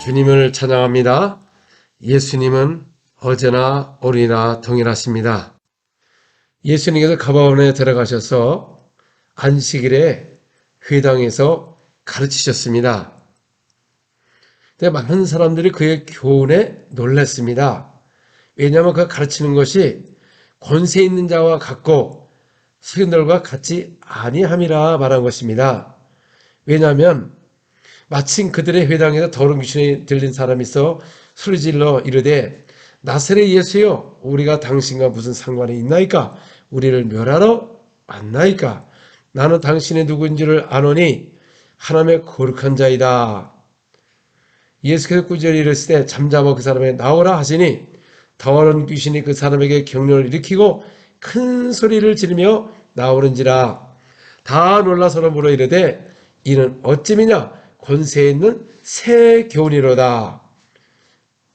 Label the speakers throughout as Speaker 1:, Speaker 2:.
Speaker 1: 주님을 찬양합니다. 예수님은 어제나 오늘이나 동일하십니다. 예수님께서 가버나움에 들어가셔서 안식일에 회당에서 가르치셨습니다. 근데 많은 사람들이 그의 교훈에 놀랐습니다. 왜냐하면 그 가르치는 것이 권세 있는 자와 같고 서기관들과 같지 아니함이라 말한 것입니다. 왜냐하면 마침 그들의 회당에서 더러운 귀신이 들린 사람이 있어 소리질러 이르되 나사렛 예수여, 우리가 당신과 무슨 상관이 있나이까? 우리를 멸하러 왔나이까? 나는 당신이 누구인지를 아노니 하나님의 거룩한 자이다. 예수께서 꾸짖어 이르시되 잠잠어 그 사람에게 나오라 하시니 더러운 귀신이 그 사람에게 경련을 일으키고 큰 소리를 지르며 나오는지라. 다 놀라 서로 물어 이르되 이는 어찌미냐? 권세 있는 새 교훈이로다.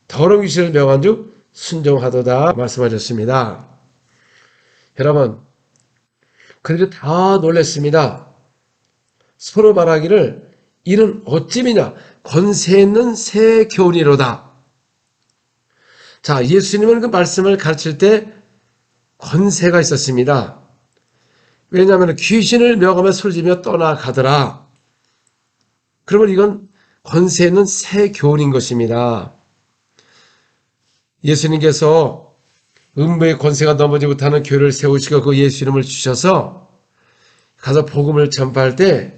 Speaker 1: 더러운 귀신을 명한즉 순종하도다 말씀하셨습니다. 여러분, 그들이 다 놀랐습니다. 서로 말하기를 이는 어찌미냐? 권세 있는 새 교훈이로다. 자, 예수님은 그 말씀을 가르칠 때 권세가 있었습니다. 왜냐하면 귀신을 명하며 소리지며 떠나가더라. 그러면 이건 권세 있는 새 교훈인 것입니다. 예수님께서 음부의 권세가 넘어지지 못하는 교회를 세우시고 그 예수 이름을 주셔서 가서 복음을 전파할 때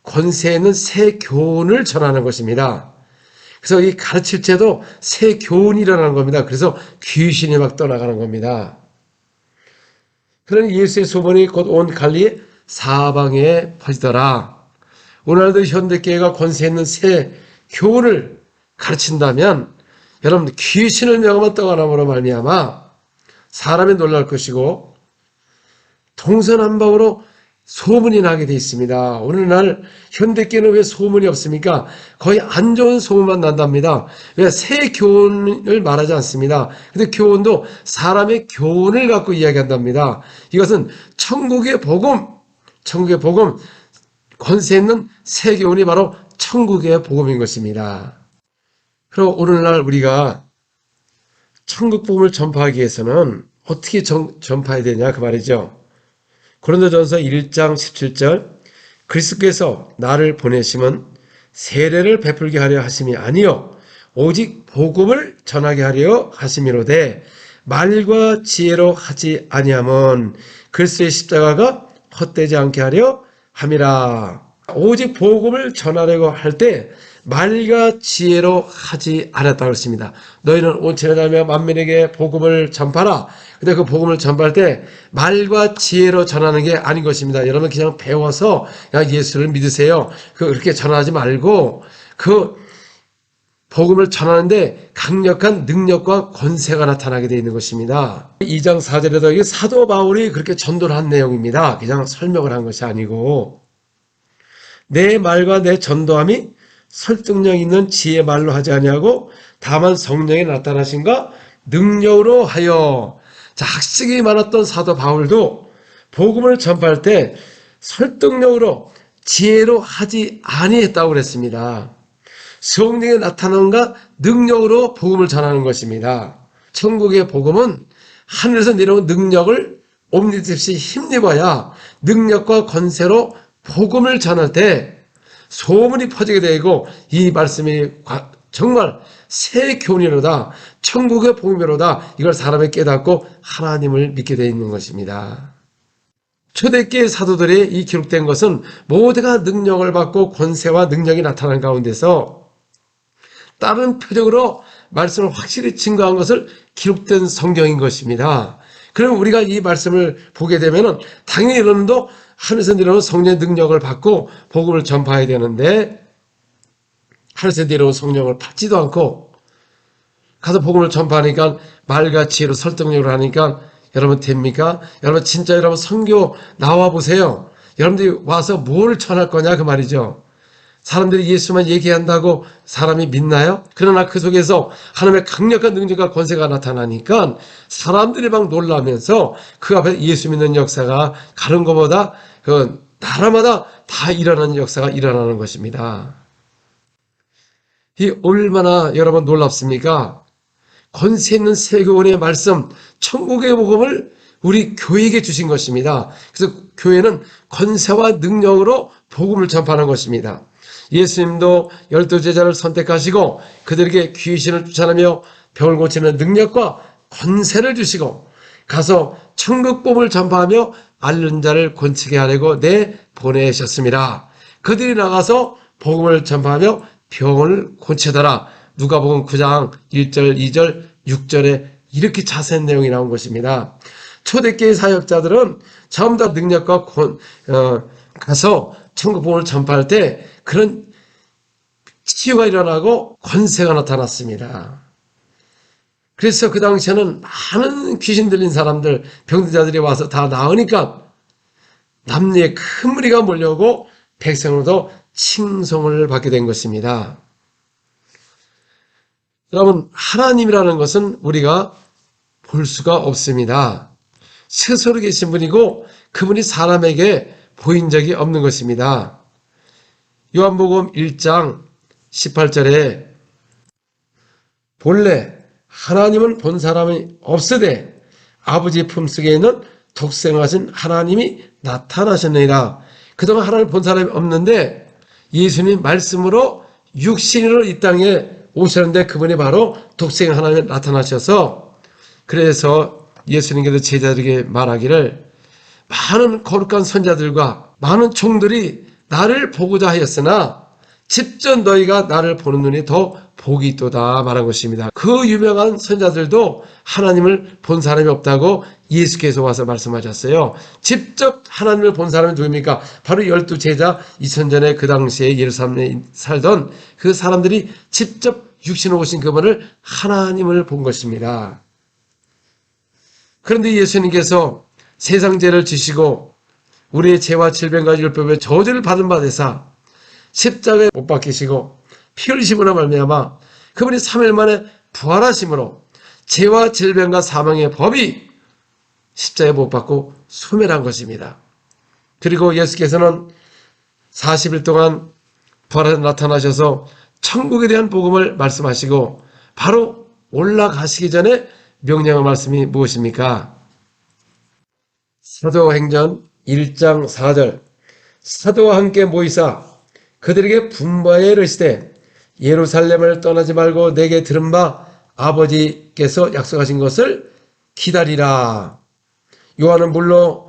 Speaker 1: 권세 있는 새 교훈을 전하는 것입니다. 그래서 이 가르칠 때도 새 교훈이 일어나는 겁니다. 그래서 귀신이 막 떠나가는 겁니다. 그러니 예수의 소문이 곧 온 갈릴리 사방에 퍼지더라. 오늘날도 현대교회가 권세 있는 새 교훈을 가르친다면 여러분 귀신을 명하면 떠나므로 말미암아 사람이 놀랄 것이고 동서남북으로 소문이 나게 돼 있습니다. 오늘날 현대교회는 왜 소문이 없습니까? 거의 안 좋은 소문만 난답니다. 왜? 새 교훈을 말하지 않습니다. 근데 교훈도 사람의 교훈을 갖고 이야기한답니다. 이것은 천국의 복음, 권세 있는 새 교훈이 바로 천국의 복음인 것입니다. 그리고 오늘날 우리가 천국 복음을 전파하기 위해서는 어떻게 전파해야 되냐 그 말이죠. 고린도전서 1장 17절 그리스도께서 나를 보내심은 세례를 베풀게 하려 하심이 아니요 오직 복음을 전하게 하려 하심이로되 말과 지혜로 하지 아니함은 그리스도의 십자가가 헛되지 않게 하려 함이라. 오직 복음을 전하려고 할 때 말과 지혜로 하지 않았다고 했습니다. 너희는 온 천하며 만민에게 복음을 전파라. 근데 그 복음을 전파할 때 말과 지혜로 전하는 게 아닌 것입니다. 여러분 그냥 배워서 그냥 예수를 믿으세요. 그렇게 전하지 말고 그 복음을 전하는데 강력한 능력과 권세가 나타나게 되어 있는 것입니다. 2장 4절에도 이게 사도 바울이 그렇게 전도를 한 내용입니다. 그냥 설명을 한 것이 아니고 내 말과 내 전도함이 설득력 있는 지혜 말로 하지 아니하고 다만 성령이 나타나신가 능력으로 하여. 자, 학식이 많았던 사도 바울도 복음을 전파할 때 설득력으로 지혜로 하지 아니했다고 그랬습니다. 성령이 나타난가 능력으로 복음을 전하는 것입니다. 천국의 복음은 하늘에서 내려온 능력을 옴니tips이 힘입어야 능력과 권세로 복음을 전할 때 소문이 퍼지게 되고 이 말씀이 정말 새 교훈이로다, 천국의 복음이로다, 이걸 사람이 깨닫고 하나님을 믿게 되어 있는 것입니다. 초대교회 사도들이 이 기록된 것은 모두가 능력을 받고 권세와 능력이 나타난 가운데서 다른 표적으로 말씀을 확실히 증거한 것을 기록된 성경인 것입니다. 그럼 우리가 이 말씀을 보게 되면 당연히 여러분도 하늘에서 내려온 성령의 능력을 받고 복음을 전파해야 되는데 하늘에서 내려온 성령을 받지도 않고 가서 복음을 전파하니까 말과 지혜로 설득력으로 하니까 여러분 됩니까? 여러분 진짜 여러분 선교 나와 보세요. 여러분들이 와서 뭘 전할 거냐 그 말이죠. 사람들이 예수만 얘기한다고 사람이 믿나요? 그러나 그 속에서 하나님의 강력한 능력과 권세가 나타나니까 사람들이 막 놀라면서 그 앞에 예수 믿는 역사가 다른 것보다 그 나라마다 다 일어나는 역사가 일어나는 것입니다. 이 얼마나 여러분 놀랍습니까? 권세 있는 세계원의 말씀, 천국의 복음을 우리 교회에게 주신 것입니다. 그래서 교회는 권세와 능력으로 복음을 전파하는 것입니다. 예수님도 12제자를 선택하시고 그들에게 귀신을 쫓아내며 병을 고치는 능력과 권세를 주시고 가서 천국 복음을 전파하며 앓는 자를 고치게 하려고 내보내셨습니다. 그들이 나가서 복음을 전파하며 병을 고치더라. 누가복음 9장 1절, 2절, 6절에 이렇게 자세한 내용이 나온 것입니다. 초대교회 사역자들은 전부 다 능력과 가서 천국 복음을 전파할 때 그런 치유가 일어나고 권세가 나타났습니다. 그래서 그 당시에는 많은 귀신 들린 사람들, 병든 자들이 와서 다 나으니까 남녀의 큰 무리가 몰려오고 백성으로도 칭송을 받게 된 것입니다. 여러분, 하나님이라는 것은 우리가 볼 수가 없습니다. 스스로 계신 분이고 그분이 사람에게 보인 적이 없는 것입니다. 요한복음 1장 18절에 본래 하나님은 본 사람이 없으되 아버지 품속에 있는 독생하신 하나님이 나타나셨느니라. 그동안 하나님을 본 사람이 없는데 예수님 말씀으로 육신으로 이 땅에 오셨는데 그분이 바로 독생 하나님이 나타나셔서 그래서 예수님께서 제자들에게 말하기를 많은 거룩한 선자들과 많은 종들이 나를 보고자 하였으나 직접 너희가 나를 보는 눈이 더 복이 있도다 말한 것입니다. 그 유명한 선자들도 하나님을 본 사람이 없다고 예수께서 와서 말씀하셨어요. 직접 하나님을 본 사람이 누굽니까? 바로 12제자 2000전에 그 당시에 예루살렘에 살던 그 사람들이 직접 육신으로 오신 그분을 하나님을 본 것입니다. 그런데 예수님께서 세상 죄를 지시고 우리의 죄와 질병과 율법의 저주를 받은 바 되사 십자가에 못 박히시고 피 흘리심으로 말미암아 그분이 3일 만에 부활하심으로 죄와 질병과 사망의 법이 십자가에 못 박고 소멸한 것입니다. 그리고 예수께서는 40일 동안 부활해서 나타나셔서 천국에 대한 복음을 말씀하시고 바로 올라가시기 전에 명령의 말씀이 무엇입니까? 사도행전 1장 4절 사도와 함께 모이사 그들에게 분부하여 이르시되 예루살렘을 떠나지 말고 내게 들은 바 아버지께서 약속하신 것을 기다리라. 요한은 물로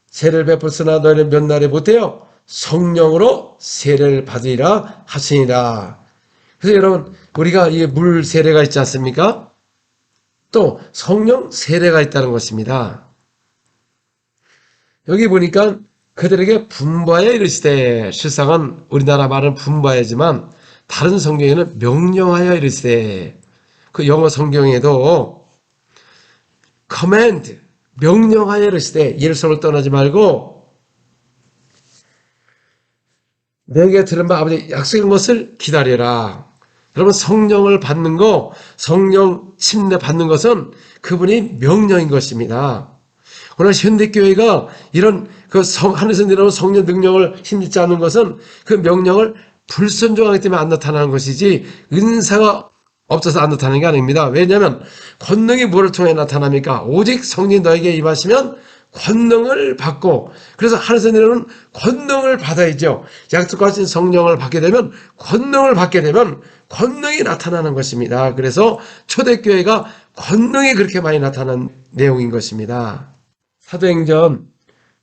Speaker 1: 세례를 베풀으나 너희는 몇 날에 못해요 성령으로 세례를 받으리라 하시니라. 그래서 여러분 우리가 이 물 세례가 있지 않습니까? 또 성령 세례가 있다는 것입니다. 여기 보니까 그들에게 분부하여 이르시되 실상은 우리나라 말은 분부하여지만 다른 성경에는 명령하여 이르시되 그 영어 성경에도 command 명령하여 이르시되 예루살렘을 떠나지 말고 내게 들은 바 아버지 약속한 것을 기다려라. 여러분 성령을 받는 거 성령 침례 받는 것은 그분이 명령인 것입니다. 오늘 현대교회가 이런 하늘에서 내려오는 성령 능력을 힘입지 않는 것은 그 명령을 불순종하기 때문에 안 나타나는 것이지 은사가 없어서 안 나타나는 게 아닙니다. 왜냐하면 권능이 뭐를 통해 나타납니까? 오직 성령이 너에게 임하시면 권능을 받고 그래서 하늘에서 내려오는 권능을 받아야죠. 약속하신 성령을 받게 되면 권능을 받게 되면 권능이 나타나는 것입니다. 그래서 초대교회가 권능이 그렇게 많이 나타나는 내용인 것입니다. 사도행전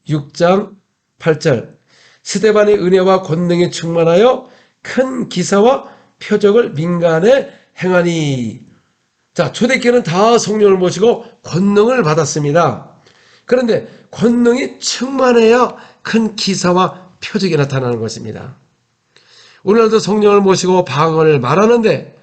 Speaker 1: 6장 8절 스데반의 은혜와 권능에 충만하여 큰 기사와 표적을 민간에 행하니. 자, 초대교회는 다 성령을 모시고 권능을 받았습니다. 그런데 권능이 충만해야 큰 기사와 표적이 나타나는 것입니다. 오늘날도 성령을 모시고 방언을 말하는데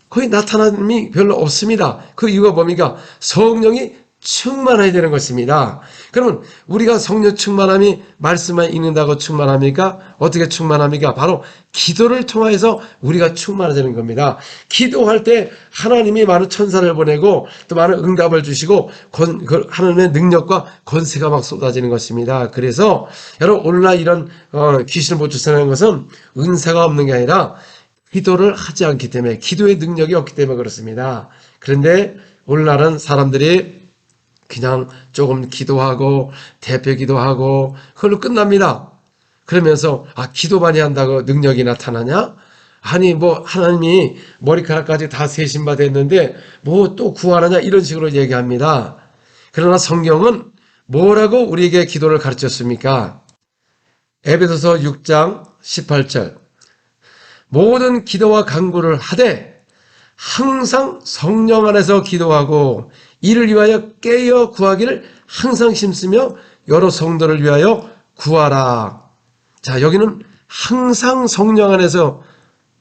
Speaker 1: 거의 나타남이 별로 없습니다. 그 이유가 뭡니까? 성령이 충만해야 되는 것입니다. 그러면 우리가 성령 충만함이 말씀만 읽는다고 충만합니까? 어떻게 충만합니까? 바로 기도를 통해서 우리가 충만해지는 겁니다. 기도할 때 하나님이 많은 천사를 보내고 또 많은 응답을 주시고 하나님의 능력과 권세가 막 쏟아지는 것입니다. 그래서 여러분 오늘날 이런 귀신을 못 쫓아내는 것은 은사가 없는 게 아니라 기도를 하지 않기 때문에, 기도의 능력이 없기 때문에 그렇습니다. 그런데 오늘날은 사람들이 그냥 조금 기도하고 대표 기도하고 그걸로 끝납니다. 그러면서 기도 많이 한다고 능력이 나타나냐? 아니 하나님이 머리카락까지 다 세신 바 됐는데 또 구하느냐? 이런 식으로 얘기합니다. 그러나 성경은 뭐라고 우리에게 기도를 가르쳤습니까? 에베소서 6장 18절, 모든 기도와 간구를 하되 항상 성령 안에서 기도하고 이를 위하여 깨어 구하기를 항상 힘쓰며 여러 성도를 위하여 구하라. 자, 여기는 항상 성령 안에서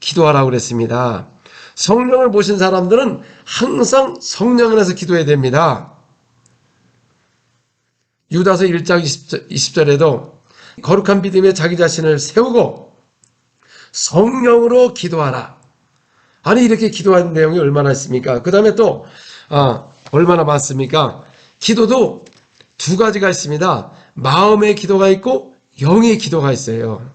Speaker 1: 기도하라고 그랬습니다. 성령을 모신 사람들은 항상 성령 안에서 기도해야 됩니다. 유다서 1장 20절에도 거룩한 믿음에 자기 자신을 세우고 성령으로 기도하라. 아니, 이렇게 기도하는 내용이 얼마나 있습니까? 그 다음에 또 얼마나 많습니까? 기도도 두 가지가 있습니다. 마음의 기도가 있고 영의 기도가 있어요.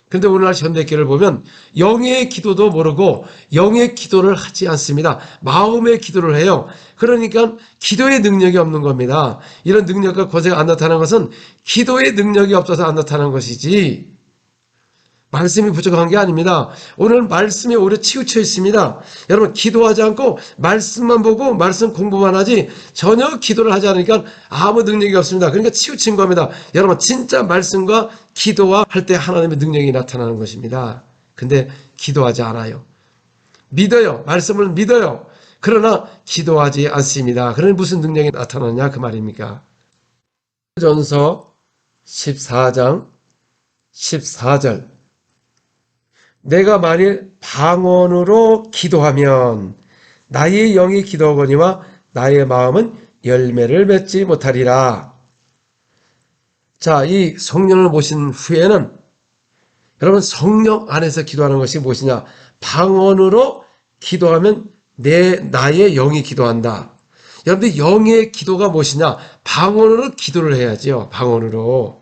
Speaker 1: 그런데 오늘날 현대교를 보면 영의 기도도 모르고 영의 기도를 하지 않습니다. 마음의 기도를 해요. 그러니까 기도의 능력이 없는 겁니다. 이런 능력과 권세가 안 나타나는 것은 기도의 능력이 없어서 안 나타나는 것이지 말씀이 부족한 게 아닙니다. 오늘 말씀이 오히려 치우쳐 있습니다. 여러분, 기도하지 않고 말씀만 보고 말씀 공부만 하지 전혀 기도를 하지 않으니까 아무 능력이 없습니다. 그러니까 치우친 겁니다. 여러분, 진짜 말씀과 기도와 할 때 하나님의 능력이 나타나는 것입니다. 근데 기도하지 않아요. 믿어요. 말씀을 믿어요. 그러나 기도하지 않습니다. 그러니 무슨 능력이 나타나냐 그 말입니까? 전서 14장 14절, 내가 만일 방언으로 기도하면 나의 영이 기도하거니와 나의 마음은 열매를 맺지 못하리라. 자, 이 성령을 모신 후에는 여러분, 성령 안에서 기도하는 것이 무엇이냐? 방언으로 기도하면 나의 영이 기도한다. 여러분들, 영의 기도가 무엇이냐? 방언으로 기도를 해야죠. 방언으로.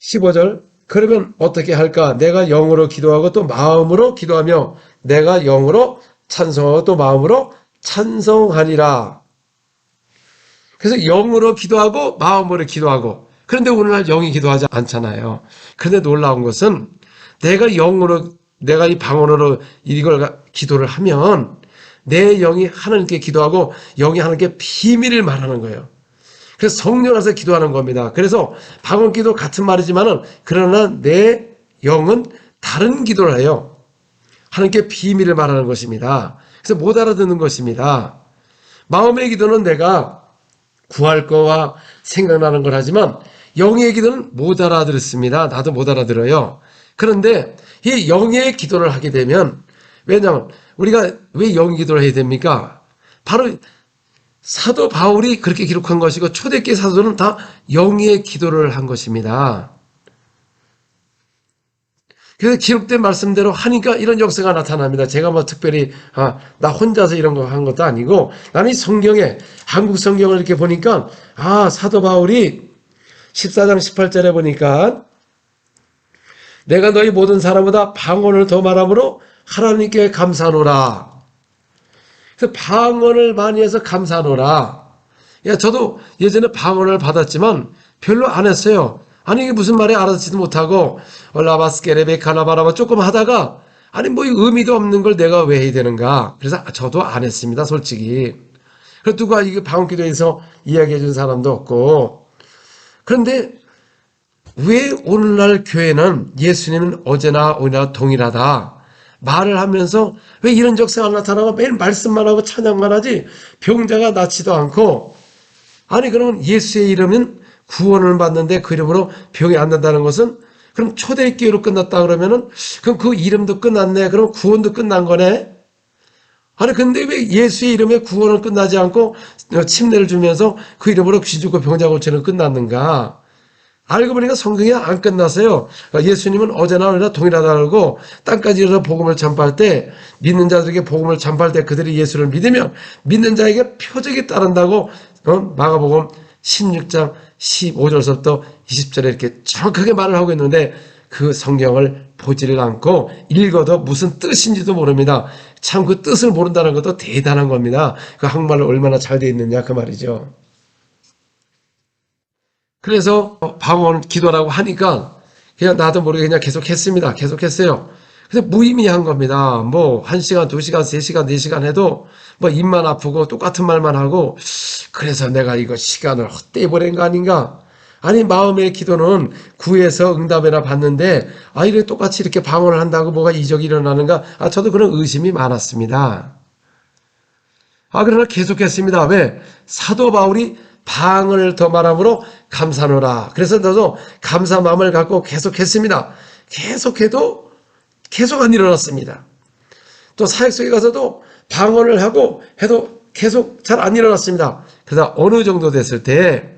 Speaker 1: 15절, 그러면 어떻게 할까? 내가 영으로 기도하고 또 마음으로 기도하며 내가 영으로 찬송하고 또 마음으로 찬송하니라. 그래서 영으로 기도하고 마음으로 기도하고, 그런데 오늘날 영이 기도하지 않잖아요. 그런데 놀라운 것은 내가 이 방언으로 이걸 기도를 하면 내 영이 하나님께 기도하고 영이 하나님께 비밀을 말하는 거예요. 그래서 성령 안에서 기도하는 겁니다. 그래서 방언 기도 같은 말이지만은 그러나 내 영은 다른 기도를 해요. 하나님께 비밀을 말하는 것입니다. 그래서 못 알아듣는 것입니다. 마음의 기도는 내가 구할 거와 생각나는 걸 하지만 영의 기도는 못 알아들었습니다. 나도 못 알아들어요. 그런데 이 영의 기도를 하게 되면, 왜냐하면 우리가 왜 영의 기도를 해야 됩니까? 바로 사도 바울이 그렇게 기록한 것이고 초대교회 사도는 다 영의 기도를 한 것입니다. 그래서 기록된 말씀대로 하니까 이런 역사가 나타납니다. 제가 특별히 나 혼자서 이런 거 한 것도 아니고, 나는 이 성경에, 한국 성경을 이렇게 보니까 사도 바울이 14장 18절에 보니까 내가 너희 모든 사람보다 방언을 더 말함으로 하나님께 감사하노라. 그래서 방언을 많이 해서 감사하노라. 저도 예전에 방언을 받았지만 별로 안 했어요. 아니, 이게 무슨 말이 알아듣지도 못하고 라바스케레베카나바라바 조금 하다가 의미도 없는 걸 내가 왜 해야 되는가. 그래서 저도 안 했습니다, 솔직히. 그래서 누가 이게 방언기도에서 이야기해 준 사람도 없고. 그런데 왜 오늘날 교회는 예수님은 어제나 오늘나 동일하다 말을 하면서 왜 이런 적사가 나타나고 매일 말씀만 하고 찬양만 하지 병자가 낫지도 않고, 그러면 예수의 이름은 구원을 받는데 그 이름으로 병이 안 난다는 것은, 그럼 초대교회로 끝났다 그러면은 그럼 그 이름도 끝났네. 그럼 구원도 끝난 거네. 근데 왜 예수의 이름에 구원은 끝나지 않고 침례를 주면서 그 이름으로 귀 죽고 병자 고치는 끝났는가? 알고 보니까 성경이 안 끝났어요. 예수님은 어제나 오늘나 동일하다고 땅까지 이르러 복음을 전파할 때, 믿는 자들에게 복음을 전파할 때 그들이 예수를 믿으면 믿는 자에게 표적이 따른다고 마가복음 16장 15절서부터 20절에 이렇게 정확하게 말을 하고 있는데, 그 성경을 보지를 않고 읽어도 무슨 뜻인지도 모릅니다. 참 그 뜻을 모른다는 것도 대단한 겁니다. 그 한국말로 얼마나 잘 돼 있느냐 그 말이죠. 그래서 방언 기도라고 하니까 그냥 나도 모르게 그냥 계속 했습니다. 계속 했어요. 근데 무의미한 겁니다. 뭐 1시간, 2시간, 3시간, 4시간 해도 뭐 입만 아프고 똑같은 말만 하고, 그래서 내가 이거 시간을 헛되이 보낸 거 아닌가? 아니, 마음의 기도는 구해서 응답이나 받는데 이래 똑같이 이렇게 방언을 한다고 뭐가 이적이 일어나는가? 저도 그런 의심이 많았습니다. 그러나 계속했습니다. 왜? 사도 바울이 방언을 더 말함으로 감사노라. 그래서 저도 감사 마음을 갖고 계속했습니다. 계속해도 계속 안 일어났습니다. 또 사역 속에 가서도 방언을 하고 해도 계속 잘 안 일어났습니다. 그러다 어느 정도 됐을 때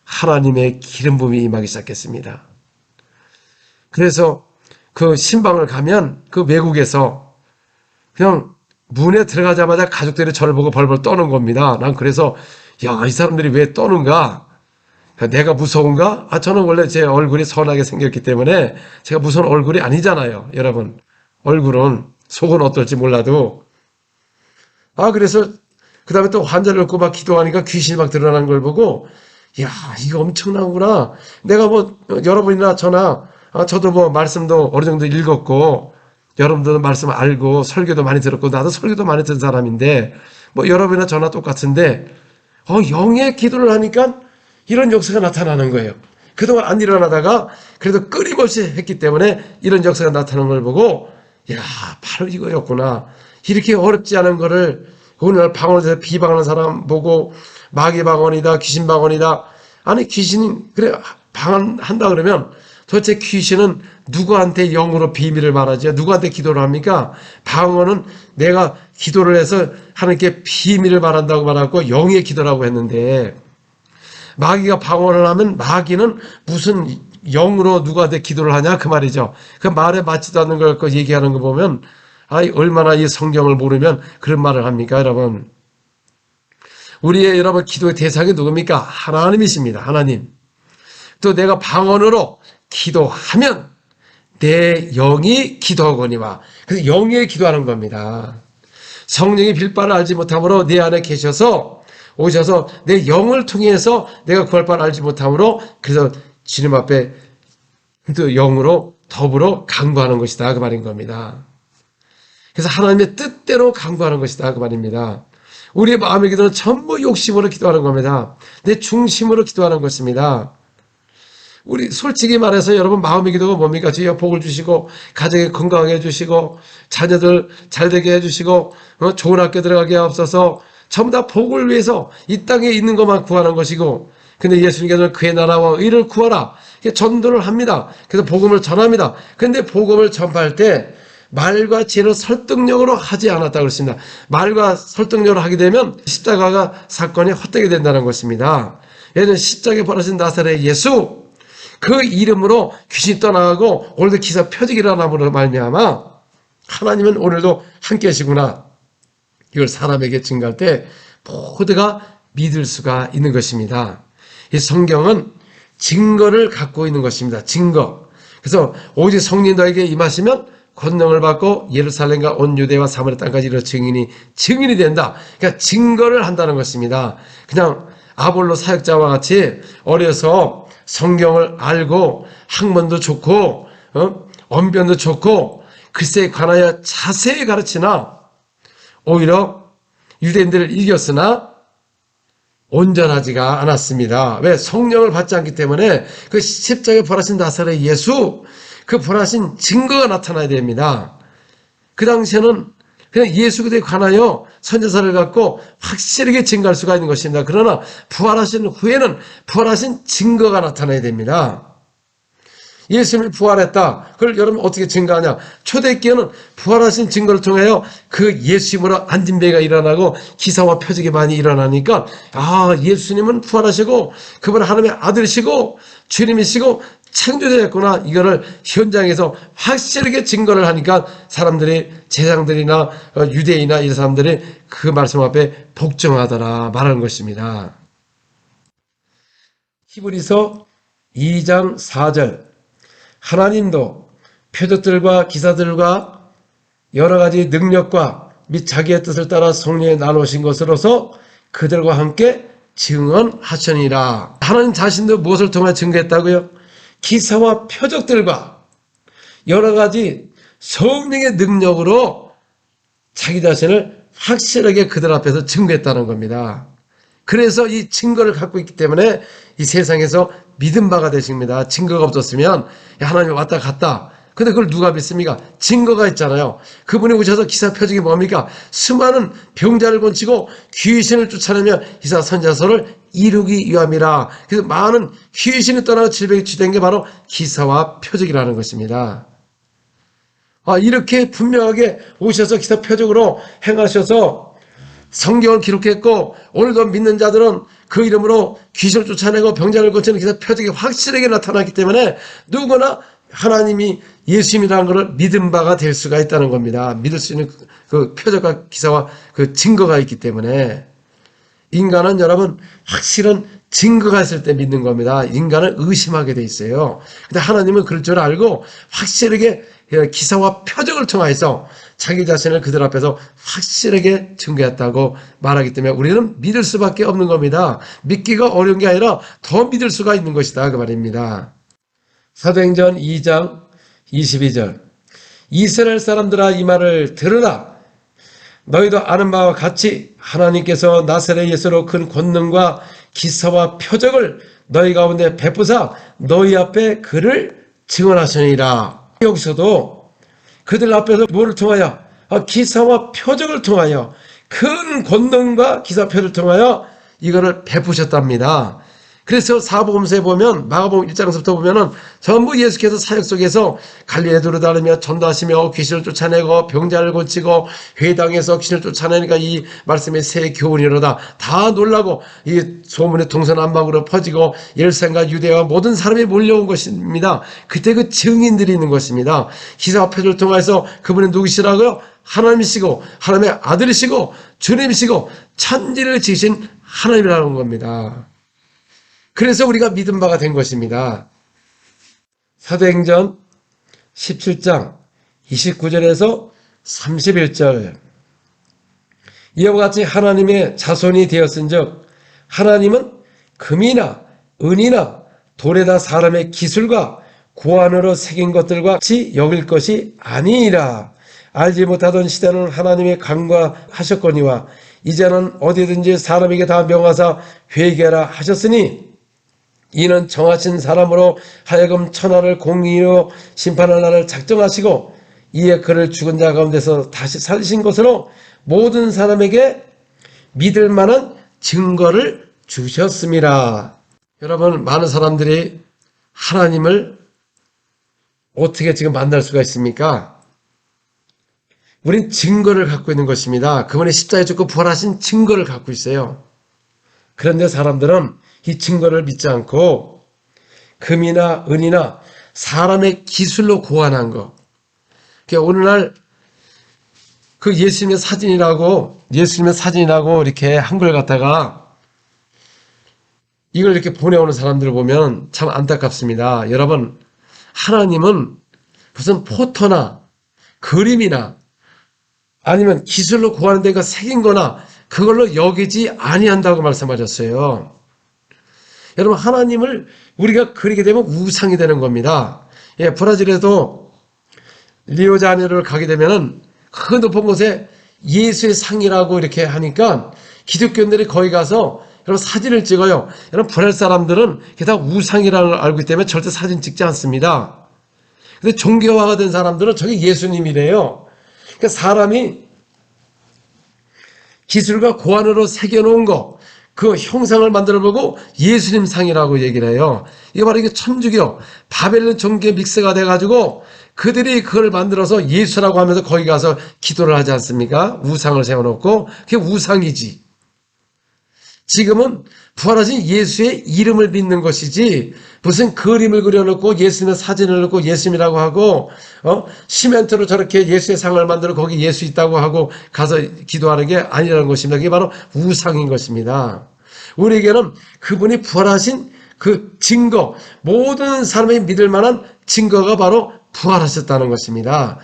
Speaker 1: 하나님의 기름 부음이 임하기 시작했습니다. 그래서 그 신방을 가면 그 외국에서 그냥 문에 들어가자마자 가족들이 저를 보고 벌벌 떠는 겁니다. 난 그래서 이 사람들이 왜 떠는가? 내가 무서운가? 저는 원래 제 얼굴이 선하게 생겼기 때문에 제가 무서운 얼굴이 아니잖아요. 여러분, 얼굴은 속은 어떨지 몰라도. 그래서 그 다음에 또 환자를 얻고 막 기도하니까 귀신이 막 드러나는 걸 보고 이거 엄청나구나. 내가 뭐 여러분이나 저도 뭐 말씀도 어느 정도 읽었고 여러분들도 말씀 알고 설교도 많이 들었고 나도 설교도 많이 듣는 사람인데 뭐 여러분이나 저나 똑같은데 영의 기도를 하니까 이런 역사가 나타나는 거예요. 그동안 안 일어나다가 그래도 끊임없이 했기 때문에 이런 역사가 나타나는 걸 보고 바로 이거였구나. 이렇게 어렵지 않은 거를 오늘 방언에서 비방하는 사람 보고 마귀 방언이다, 귀신 방언이다. 아니 귀신이 그래 방언한다 그러면 도대체 귀신은 누구한테 영으로 비밀을 말하죠? 누구한테 기도를 합니까? 방언은 내가 기도를 해서 하나님께 비밀을 말한다고 말하고 영의 기도라고 했는데 마귀가 방언을 하면 마귀는 무슨 영으로 누구한테 기도를 하냐 그 말이죠. 그 말에 맞지도 않는 걸 얘기하는 거 보면 얼마나 이 성경을 모르면 그런 말을 합니까 여러분. 우리의 여러분 기도의 대상이 누굽니까? 하나님이십니다. 하나님. 또 내가 방언으로 기도하면 내 영이 기도하거니와. 그래서 영이 기도하는 겁니다. 성령이 빌바를 알지 못함으로 내 안에 오셔서 내 영을 통해서 내가 구할 바를 알지 못함으로 그래서 주님 앞에 또 영으로 더불어 간구하는 것이다 그 말인 겁니다. 그래서 하나님의 뜻대로 간구하는 것이다 그 말입니다. 우리의 마음의 기도는 전부 욕심으로 기도하는 겁니다. 내 중심으로 기도하는 것입니다. 우리 솔직히 말해서 여러분 마음의 기도가 뭡니까? 주여 복을 주시고 가정에 건강하게 해주시고 자녀들 잘되게 해주시고 좋은 학교 들어가게 하옵소서. 전부 다 복을 위해서 이 땅에 있는 것만 구하는 것이고, 근데 예수님께서는 그의 나라와 의를 구하라 전도를 합니다. 그래서 복음을 전합니다. 근데 복음을 전파할 때 말과 지혜로 설득력으로 하지 않았다고 그랬습니다. 말과 설득력으로 하게 되면 십자가가 사건이 헛되게 된다는 것입니다. 예전 십자가에 벌어진 나사렛 예수 그 이름으로 귀신이 떠나가고 오늘도 기사 표적이 일어남으로 말미암아 하나님은 오늘도 함께하시구나. 이걸 사람에게 증거할 때 모두가 믿을 수가 있는 것입니다. 이 성경은 증거를 갖고 있는 것입니다. 증거. 그래서 오직 성령 너에게 임하시면 권능을 받고 예루살렘과 온 유대와 사마리아 땅까지 이르러 증인이 된다. 그러니까 증거를 한다는 것입니다. 그냥 아볼로 사역자와 같이 어려서 성경을 알고 학문도 좋고 언변도 좋고 글쎄에 관하여 자세히 가르치나 오히려 유대인들을 이겼으나 온전하지가 않았습니다. 왜? 성령을 받지 않기 때문에 그 십자가에 부활하신 나사렛 예수 그 부활하신 증거가 나타나야 됩니다. 그 당시에는 그냥 예수 그리스도에 관하여 선지서를 갖고 확실하게 증거할 수가 있는 것입니다. 그러나 부활하신 후에는 부활하신 증거가 나타나야 됩니다. 예수님이 부활했다. 그걸 여러분 어떻게 증거하냐? 초대교회는 부활하신 증거를 통하여 그 예수님으로 안진배가 일어나고 기사와 표적이 많이 일어나니까 예수님은 부활하시고 그분 하나님의 아들이시고 주님이시고 창조자였구나. 이거를 현장에서 확실하게 증거를 하니까 사람들이 제사장들이나 유대인이나 이 사람들이 그 말씀 앞에 복종하더라 말하는 것입니다. 히브리서 2장 4절 하나님도 표적들과 기사들과 여러 가지 능력과 및 자기의 뜻을 따라 성령에 나누신 것으로서 그들과 함께 증언하시니라. 하나님 자신도 무엇을 통해 증거했다고요? 기사와 표적들과 여러 가지 성령의 능력으로 자기 자신을 확실하게 그들 앞에서 증거했다는 겁니다. 그래서 이 증거를 갖고 있기 때문에 이 세상에서 믿음 바가 되십니다. 증거가 없었으면 하나님이 왔다 갔다. 근데 그걸 누가 믿습니까? 증거가 있잖아요. 그분이 오셔서 기사 표적이 뭡니까? 수많은 병자를 고치고 귀신을 쫓아내며 기사 선자서를 이루기 위함이라. 그래서 많은 귀신이 떠나고 질병이 치유된 게 바로 기사와 표적이라는 것입니다. 이렇게 분명하게 오셔서 기사 표적으로 행하셔서 성경을 기록했고 오늘도 믿는 자들은 그 이름으로 귀신을 쫓아내고 병자를 고치는 기사 표적이 확실하게 나타났기 때문에 누구나 하나님이 예수님이라는 것을 믿은 바가 될 수가 있다는 겁니다. 믿을 수 있는 그 표적과 기사와 그 증거가 있기 때문에 인간은 여러분 확실한 증거가 있을 때 믿는 겁니다. 인간은 의심하게 돼 있어요. 근데 하나님은 그럴 줄 알고 확실하게 기사와 표적을 통해서 자기 자신을 그들 앞에서 확실하게 증거했다고 말하기 때문에 우리는 믿을 수밖에 없는 겁니다. 믿기가 어려운 게 아니라 더 믿을 수가 있는 것이다 그 말입니다. 사도행전 2장 22절 이스라엘 사람들아 이 말을 들으라. 너희도 아는 바와 같이 하나님께서 나사렛 예수로 큰 권능과 기사와 표적을 너희 가운데 베푸사 너희 앞에 그를 증언하시니라. 여기서도 그들 앞에서 뭐를 통하여? 기사와 표적을 통하여 큰 권능과 기사 표적을 통하여 이거를 베푸셨답니다. 그래서 사복음서에 보면 마가복음 1장부터 보면은 전부 예수께서 사역 속에서 갈릴리에 두루다니며 전도하시며 귀신을 쫓아내고 병자를 고치고 회당에서 귀신을 쫓아내니까 이 말씀의 새 교훈이로다. 다 놀라고 이 소문이 동서남북으로 퍼지고 예루살렘과 유대와 모든 사람이 몰려온 것입니다. 그때 그 증인들이 있는 것입니다. 기사와 표적을 통해서 그분이 누구시라고요? 하나님이시고 하나님의 아들이시고 주님이시고 천지를 지으신 하나님이라는 겁니다. 그래서 우리가 믿은 바가 된 것입니다. 사도행전 17장 29절에서 31절 이와 같이 하나님의 자손이 되었은즉 하나님은 금이나 은이나 돌에다 사람의 기술과 고안으로 새긴 것들과 같이 여길 것이 아니니라. 알지 못하던 시대는 하나님이 간과하셨거니와 이제는 어디든지 사람에게 다 명하사 회개하라 하셨으니 이는 정하신 사람으로 하여금 천하를 공의로 심판할 날을 작정하시고 이에 그를 죽은 자 가운데서 다시 살리신 것으로 모든 사람에게 믿을 만한 증거를 주셨습니다. 여러분, 많은 사람들이 하나님을 어떻게 지금 만날 수가 있습니까? 우린 증거를 갖고 있는 것입니다. 그분의 십자가에 죽고 부활하신 증거를 갖고 있어요. 그런데 사람들은 이 증거를 믿지 않고 금이나 은이나 사람의 기술로 고안한 거. 그러니까 오늘날 그 예수님의 사진이라고 이렇게 한글 갖다가 이걸 이렇게 보내오는 사람들을 보면 참 안타깝습니다. 여러분, 하나님은 무슨 포토나 그림이나 아니면 기술로 고하는 데가 새긴 거나 그걸로 여기지 아니한다고 말씀하셨어요. 여러분, 하나님을 우리가 그리게 되면 우상이 되는 겁니다. 브라질에도 리오자네이루를 가게 되면은 그 높은 곳에 예수의 상이라고 이렇게 하니까 기독교인들이 거기 가서 여러분 사진을 찍어요. 여러분, 브라질 사람들은 그게 다 우상이라는 걸 알고 있기 때문에 절대 사진 찍지 않습니다. 근데 종교화가 된 사람들은 저게 예수님이래요. 그러니까 사람이 기술과 고안으로 새겨놓은 거, 그 형상을 만들어보고 예수님 상이라고 얘기를 해요. 이거 바로 이게 천주교, 바벨론 종교 믹스가 돼가지고 그들이 그걸 만들어서 예수라고 하면서 거기 가서 기도를 하지 않습니까? 우상을 세워놓고 그게 우상이지. 지금은 부활하신 예수의 이름을 믿는 것이지 무슨 그림을 그려놓고 예수님의 사진을 넣고 예수님이라고 하고 시멘트로 저렇게 예수의 상을 만들어 거기 예수 있다고 하고 가서 기도하는 게 아니라는 것입니다. 그게 바로 우상인 것입니다. 우리에게는 그분이 부활하신 그 증거, 모든 사람이 믿을 만한 증거가 바로 부활하셨다는 것입니다.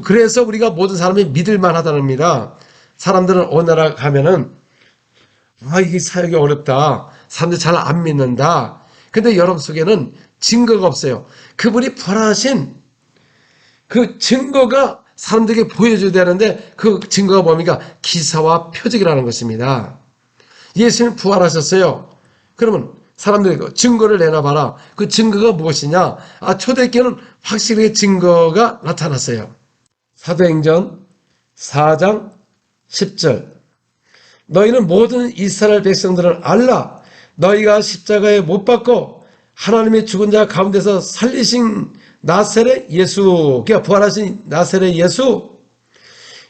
Speaker 1: 그래서 우리가 모든 사람이 믿을 만하다는겁니다. 사람들은 어느 나라 가면은 이게 사역이 어렵다. 사람들이 잘 안 믿는다. 근데 여러분 속에는 증거가 없어요. 그분이 부활하신 그 증거가 사람들에게 보여줘야 되는데 그 증거가 뭡니까? 기사와 표적이라는 것입니다. 예수님 부활하셨어요. 그러면 사람들이 증거를 내놔봐라. 그 증거가 무엇이냐? 초대교회는 확실하게 증거가 나타났어요. 사도행전 4장 10절. 너희는 모든 이스라엘 백성들을 알라. 너희가 십자가에 못 박고 하나님의 죽은 자 가운데서 살리신 나사렛 예수, 그러니까 부활하신 나사렛 예수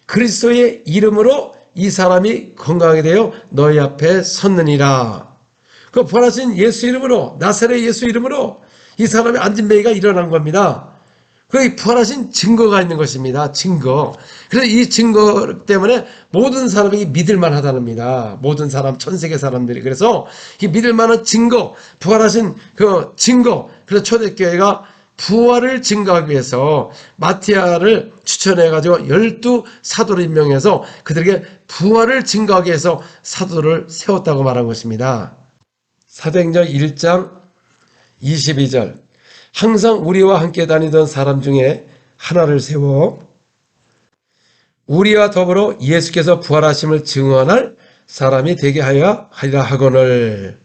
Speaker 1: 그리스도의 이름으로 이 사람이 건강하게 되어 너희 앞에 섰느니라. 그 부활하신 예수 이름으로, 나사렛 예수 이름으로 이 사람의 안진뱅이가 일어난 겁니다. 그 부활하신 증거가 있는 것입니다. 증거. 그래서 이 증거 때문에 모든 사람이 믿을 만하다는겁니다. 모든 사람, 전 세계 사람들이. 그래서 이 믿을 만한 증거, 부활하신 그 증거. 그래서 초대교회가 부활을 증거하기 위해서 마티아를 추천해가지고 12사도를 임명해서 그들에게 부활을 증거하기 위해서 사도를 세웠다고 말한 것입니다. 사도행전 1장 22절. 항상 우리와 함께 다니던 사람 중에 하나를 세워 우리와 더불어 예수께서 부활하심을 증언할 사람이 되게 하리라 하거늘.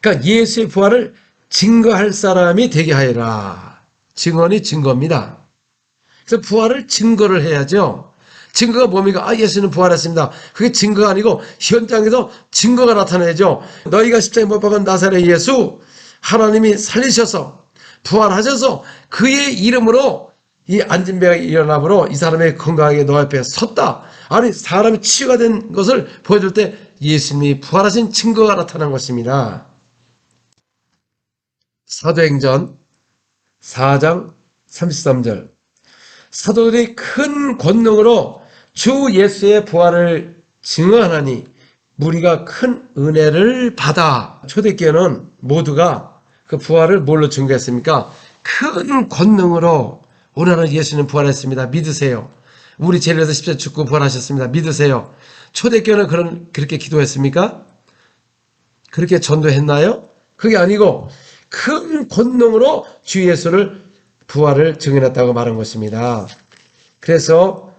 Speaker 1: 그러니까 예수의 부활을 증거할 사람이 되게 하리라. 증언이 증거입니다. 그래서 부활을 증거를 해야죠. 증거가 뭡니까? 예수는 부활했습니다. 그게 증거가 아니고 현장에서 증거가 나타나야죠. 너희가 십자가에 못 박은 나사렛 예수 하나님이 살리셔서 부활하셔서 그의 이름으로 이 안진뱅이가 일어남으로 이 사람의 건강하게 너 앞에 섰다. 아니 사람이 치유가 된 것을 보여줄 때 예수님이 부활하신 증거가 나타난 것입니다. 사도행전 4장 33절. 사도들이 큰 권능으로 주 예수의 부활을 증언하니 무리가 큰 은혜를 받아. 초대교회는 모두가 그 부활을 뭘로 증거했습니까? 큰 권능으로. 오늘은 예수는 부활했습니다. 믿으세요. 우리 죄에서 십자가에 죽고 부활하셨습니다. 믿으세요. 초대교회는 그렇게 기도했습니까? 그렇게 전도했나요? 그게 아니고 큰 권능으로 주 예수를 부활을 증언했다고 말한 것입니다. 그래서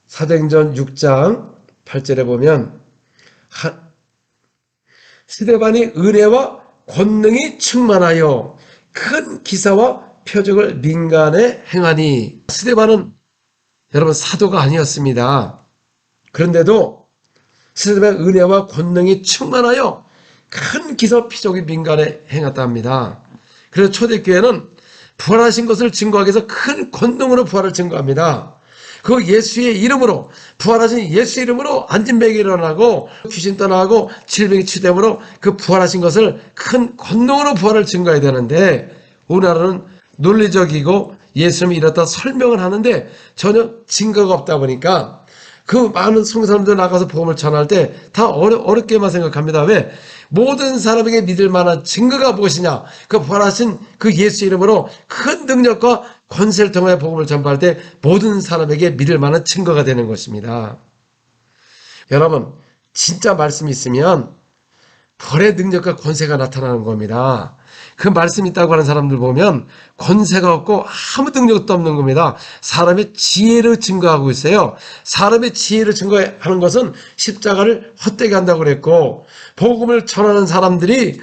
Speaker 1: 사도행전 6장 8절에 보면 스데반이 은혜와 권능이 충만하여 큰 기사와 표적을 민간에 행하니. 스데반은 여러분 사도가 아니었습니다. 그런데도 스데반의 은혜와 권능이 충만하여 큰 기사 표적이 민간에 행했다 합니다. 그래서 초대교회는 부활하신 것을 증거하기 위해서 큰 권능으로 부활을 증거합니다. 그 예수의 이름으로, 부활하신 예수 이름으로 안진뱅이 일어나고 귀신 떠나고 질병이 치유됨으로 그 부활하신 것을 큰 권능으로 부활을 증거해야 되는데 오늘날은 논리적이고 예수님이 이렇다 설명을 하는데 전혀 증거가 없다 보니까 그 많은 성사람들 나가서 복음을 전할 때 다 어렵게만 생각합니다. 왜? 모든 사람에게 믿을 만한 증거가 무엇이냐? 그 부활하신 그 예수 이름으로 큰 능력과 권세를 통해 복음을 전파할 때 모든 사람에게 믿을 만한 증거가 되는 것입니다. 여러분, 진짜 말씀이 있으면 벌의 능력과 권세가 나타나는 겁니다. 그 말씀이 있다고 하는 사람들 보면 권세가 없고 아무 능력도 없는 겁니다. 사람의 지혜를 증거하고 있어요. 사람의 지혜를 증거하는 것은 십자가를 헛되게 한다고 그랬고 복음을 전하는 사람들이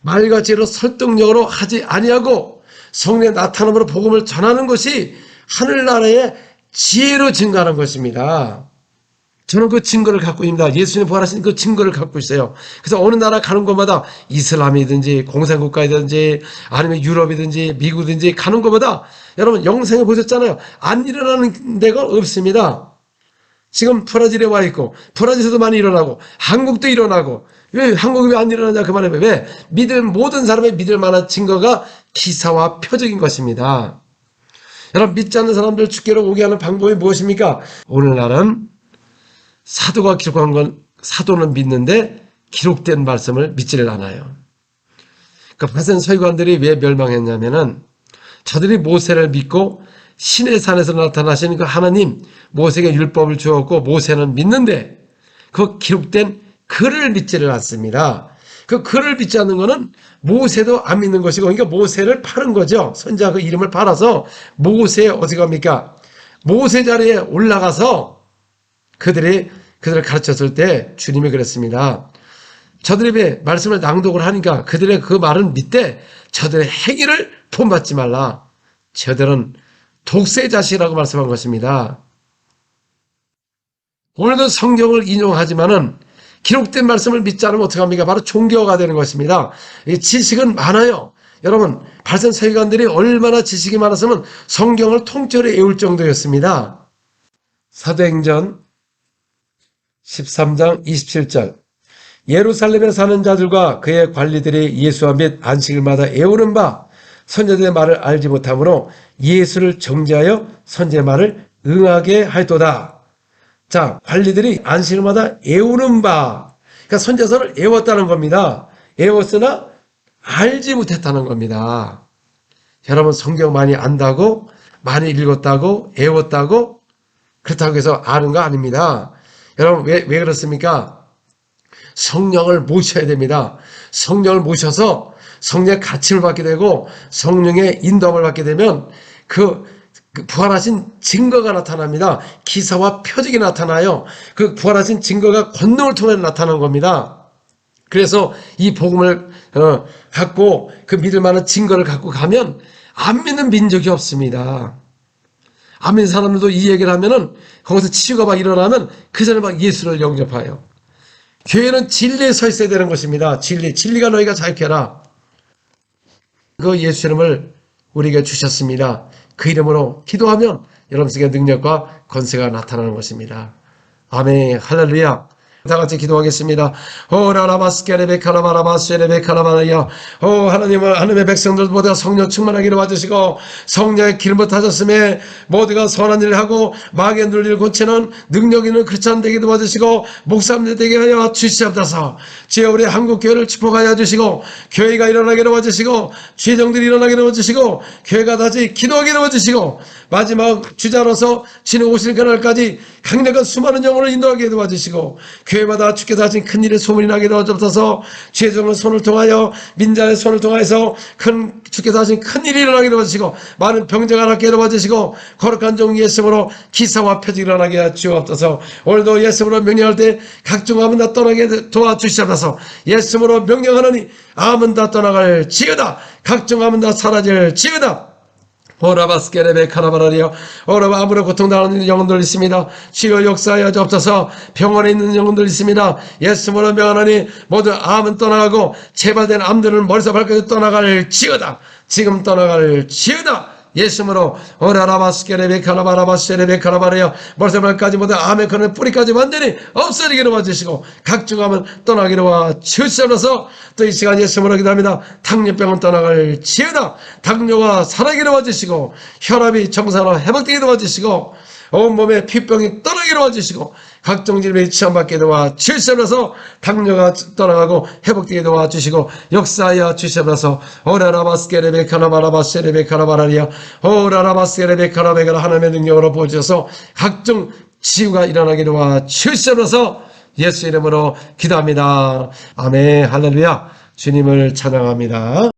Speaker 1: 말과 지혜로 설득력으로 하지 아니하고 성령의 나타남으로 복음을 전하는 것이 하늘나라의 지혜로 증거하는 것입니다. 저는 그 증거를 갖고 있습니다. 예수님 부활하신 그 증거를 갖고 있어요. 그래서 어느 나라 가는 곳마다 이슬람이든지 공산국가이든지 아니면 유럽이든지 미국이든지 가는 곳마다 여러분 영상에 보셨잖아요. 안 일어나는 데가 없습니다. 지금 브라질에 와 있고 브라질에서도 많이 일어나고 한국도 일어나고 왜 한국이 왜 안 일어나냐 그 말이에요. 왜? 모든 사람의 믿을 만한 증거가 기사와 표적인 것입니다. 여러분 믿지 않는 사람들 주께로 오게 하는 방법이 무엇입니까? 오늘날은 사도가 기록한 건 사도는 믿는데 기록된 말씀을 믿지를 않아요. 그러니까 바센 서기관들이 왜 멸망했냐면은 저들이 모세를 믿고 시내 산에서 나타나신 그 하나님, 모세에게 율법을 주었고 모세는 믿는데 그 기록된 글을 믿지를 않습니다. 그 글을 믿지 않는 것은 모세도 안 믿는 것이고, 그러니까 모세를 팔은 거죠. 선지자 그 이름을 팔아서 모세 어디 갑니까? 모세 자리에 올라가서 그들을 가르쳤을 때 주님이 그랬습니다. 저들의 말씀을 낭독을 하니까 그들의 그 말은 믿되 저들의 행위를 본받지 말라. 저들은 독세자식이라고 말씀한 것입니다. 오늘도 성경을 인용하지만은 기록된 말씀을 믿지 않으면 어떻게 합니까? 바로 종교가 되는 것입니다. 이 지식은 많아요. 여러분, 발전 세계관들이 얼마나 지식이 많았으면 성경을 통째로 외울 정도였습니다. 사도행전 13장 27절. 예루살렘에 사는 자들과 그의 관리들이 예수와 및 안식일마다 외우는 바 선지자들의 말을 알지 못하므로 예수를 정죄하여 선지자의 말을 응하게 하였도다. 자, 관리들이 안식일마다 외우는 바, 그러니까 선지자서를 외웠다는 겁니다. 외웠으나 알지 못했다는 겁니다. 여러분, 성경 많이 안다고, 많이 읽었다고, 외웠다고, 그렇다고 해서 아는 거 아닙니다. 여러분, 왜 그렇습니까? 성령을 모셔야 됩니다. 성령을 모셔서 성령의 가침을 받게 되고 성령의 인도함을 받게 되면 그 부활하신 증거가 나타납니다. 기사와 표적이 나타나요. 그 부활하신 증거가 권능을 통해 나타나는 겁니다. 그래서 이 복음을 갖고 그 믿을 만한 증거를 갖고 가면 안 믿는 민족이 없습니다. 안 믿는 사람들도 이 얘기를 하면은 거기서 치유가 막 일어나면 그 전에 막 예수를 영접해요. 교회는 진리에 서 있어야 되는 것입니다. 진리가 너희가 자유케 하라. 그 예수 이름을 우리에게 주셨습니다. 그 이름으로 기도하면 여러분에게 능력과 권세가 나타나는 것입니다. 아멘. 할렐루야. 다 같이 기도하겠습니다. 하나님을 하나님의 백성들 모두가 성령 충만하기를 와주시고 성령의 기름을 타셨음에 모두가 선한 일을 하고 마귀의 눌리를 고치는 능력 있는 크리스찬 되게 도와주시고 목사님들 되게 하여 주시옵소서. 주여 우리 한국교회를 축복하여 주시고 교회가 일어나게 도와주시고 죄정들이 일어나게 도와주시고 교회가 다시 기도하게 도와주시고 마지막 주자로서 주님 오실 그날까지 강력한 수많은 영혼을 인도하게 도와주시고 교회마다 주께서 하신 큰 일의 소문이 나게 도와주옵소서. 죄정의 손을 통하여 민자의 손을 통해서 주께서 하신 큰 일이 일어나게 도와주시고 많은 병자가 낫게 도와주시고 거룩한 종 예수로 기사와 표적이 일어나게 하시옵소서. 오늘도 예수로 명령할 때 각종 암은 다 떠나게 도와주시옵소서. 예수로 명령하노니 암은 다 떠나갈 지어다. 각종 암은 다 사라질 지어다. 오라바스케레베 카라바라리요. 오라바 아무런 고통당하는 영혼들 있습니다. 치료 역사하여 주옵소서. 병원에 있는 영혼들 있습니다. 예수로 명하노니 모두 암은 떠나가고 재발된 암들은 머리서 발까지 떠나갈 지어다. 지금 떠나갈 지어다. 예수로 오라라바스케레베 카라바라바스케레베 카라바라요. 머리서 발까지 모두 암의 그런 뿌리까지 완전히 없어지기로 와주시고 각종 암은 떠나기로 와주시옵소서. 또 이 시간 예수로 기도합니다. 당뇨병은 떠나갈 지어다. 당뇨가 사라지기로 와주시고 혈압이 정상으로 회복되기로 와주시고 온몸에 피병이 떠나기로 와주시고 각종 질병이 치료받게 도와주시옵소서. 당뇨가 떠나가고 회복되게 도와주시고 역사하여 주시옵소서. 오라라바스케레베 카라바라바스케레베 카라바라리아 오라라바스케레베 카라베가 하나님의 능력으로 보여주셔서 각종 치유가 일어나게 도와주시옵소서. 예수 이름으로 기도합니다. 아멘. 할렐루야. 주님을 찬양합니다.